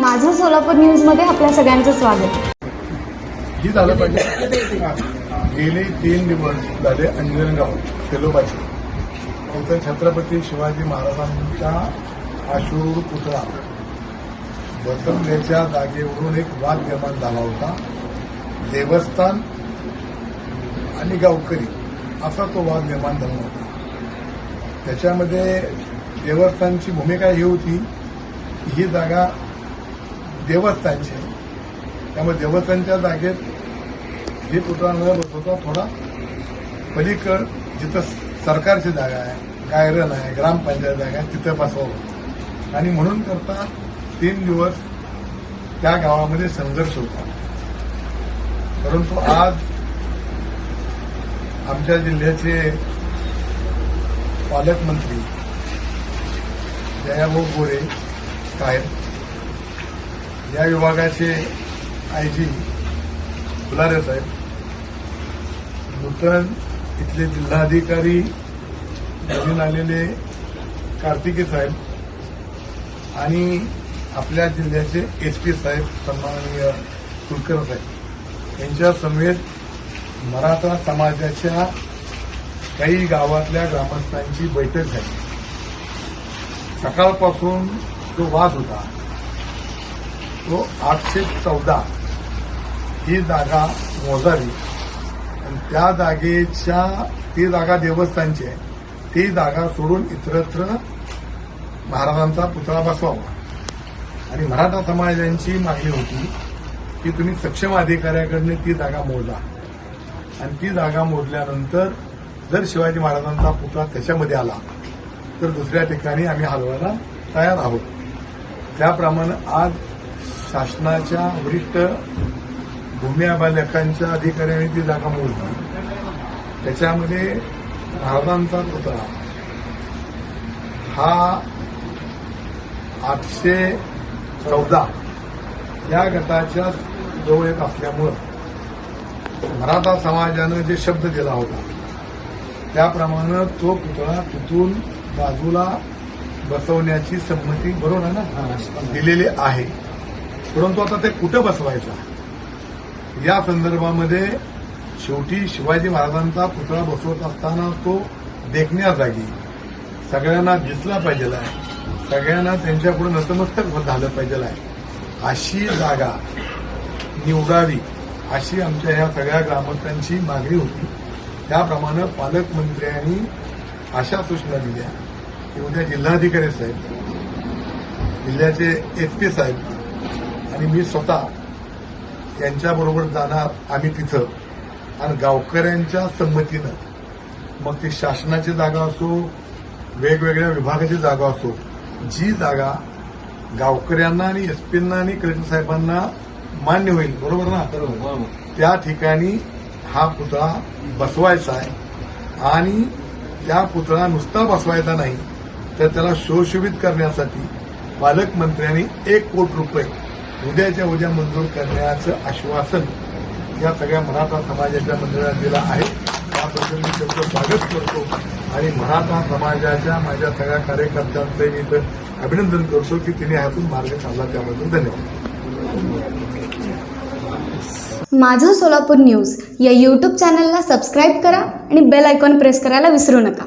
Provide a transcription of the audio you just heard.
माझं सोलापूर न्यूजमध्ये आपल्या सगळ्यांचं स्वागत. ही झालं पाहिजे. गेले 3 दिवस झाले अंजनगाव तेलोबाची इथं छत्रपती शिवाजी महाराजांच्या अश्रूर पुतळा बसवण्याच्या जागेवरून एक वाद निर्माण झाला होता. देवस्थान आणि गावकरी असा तो वाद निर्माण झाला होता. त्याच्यामध्ये देवस्थानची भूमिका ही होती की ही जागा देवस्थानची आहे, त्यामुळे देवस्थानच्या जागेत हे पुतळा न बसवता थोडा पलीकड जिथं सरकारची जागा आहे, गायरन आहे, ग्रामपंचायत जागा आहे तिथं बसवावं आणि म्हणून करता 3 दिवस त्या गावामध्ये संघर्ष होता. परंतु आज आमच्या जिल्ह्याचे पालकमंत्री दयाभाऊ गोरे साहेब, या विभागाचे आयजी फुलारे साहेब, नूतन इथले जिल्हाधिकारी नवीन आलेले कार्तिके साहेब आणि आपल्या जिल्ह्याचे एसपी साहेब सन्माननीय कुलकर्णी साहेब यांच्या समेत मराठा समाजाच्या काही गावातल्या ग्रामस्थांची बैठक झाली. सकाळपासून जो वाद होता तो 814 ही जागा मोजावी आणि त्या जागेच्या ती जागा देवस्थानची आहे, ती जागा सोडून इतरत्र महाराजांचा पुतळा बसवावा आणि मराठा समाजाची मागणी होती की तुम्ही सक्षम अधिकाऱ्याकडनं ती जागा मोजा आणि ती जागा मोजल्यानंतर जर शिवाजी महाराजांचा पुतळा त्याच्यामध्ये आला तर दुसऱ्या ठिकाणी आम्ही हलवायला तयार आहोत. त्याप्रमाणे आज शासनाच्या वरिष्ठ भूमी अभिलेखांच्या अधिकाऱ्यांनी ती जागा मोजली. त्याच्यामध्ये महाराजांचा पुतळा हा 814 या गटाच्या जवळ येत असल्यामुळं मराठा समाजानं जे शब्द दिला होता त्याप्रमाणे तो पुतळा तिथून बाजूला बसवण्याची संमती बरोबर आहे ना दिलेली आहे. परंतु आता ते कुठं बसवायचा या संदर्भामध्ये शेवटी शिवाजी महाराजांचा पुतळा बसवत असताना तो देखण्या जागी सगळ्यांना दिसला पाहिजे आहे, सगळ्यांना त्यांच्यापुढे नतमस्तक झालं पाहिजे आहे, अशी जागा निवडावी अशी आमच्या ह्या सगळ्या ग्रामस्थांची मागणी होती. त्याप्रमाणे पालकमंत्र्यांनी अशा सूचना दिल्या की उद्या जिल्हाधिकारी साहेब, जिल्ह्याचे एसपी साहेब आणि मी स्वतः यांच्याबरोबर जाणार आम्ही तिथं आणि गावकऱ्यांच्या संमतीनं मग ती शासनाची जागा असो, वेगवेगळ्या विभागाची जागा असो, जी जागा गावकऱ्यांना आणि एसपींना आणि कलेक्टर साहेबांना मान्य होईल बरोबर ना, त्या ठिकाणी हा पुतळा बसवायचा आहे आणि त्या पुतळा नुसता बसवायचा नाही तर त्याला शोषित करण्यासाठी पालकमंत्र्यांनी 1 कोटी रुपये उद्याच्या उद्या मंजूर करण्याचं आश्वासन या सगळ्या मराठा समाजाच्या मंडळाला दिलं आहे. त्याबद्दल मी त्यांचं स्वागत करतो आणि मराठा समाजाच्या माझ्या सगळ्या कार्यकर्त्यांचं मी इथं अभिनंदन करतो की तिने ह्यातून मार्ग काढला, त्याबद्दल धन्यवाद. माझं सोलापूर न्यूज या यूट्यूब चॅनलला सबस्क्राईब करा आणि बेल आयकॉन प्रेस करायला विसरू नका.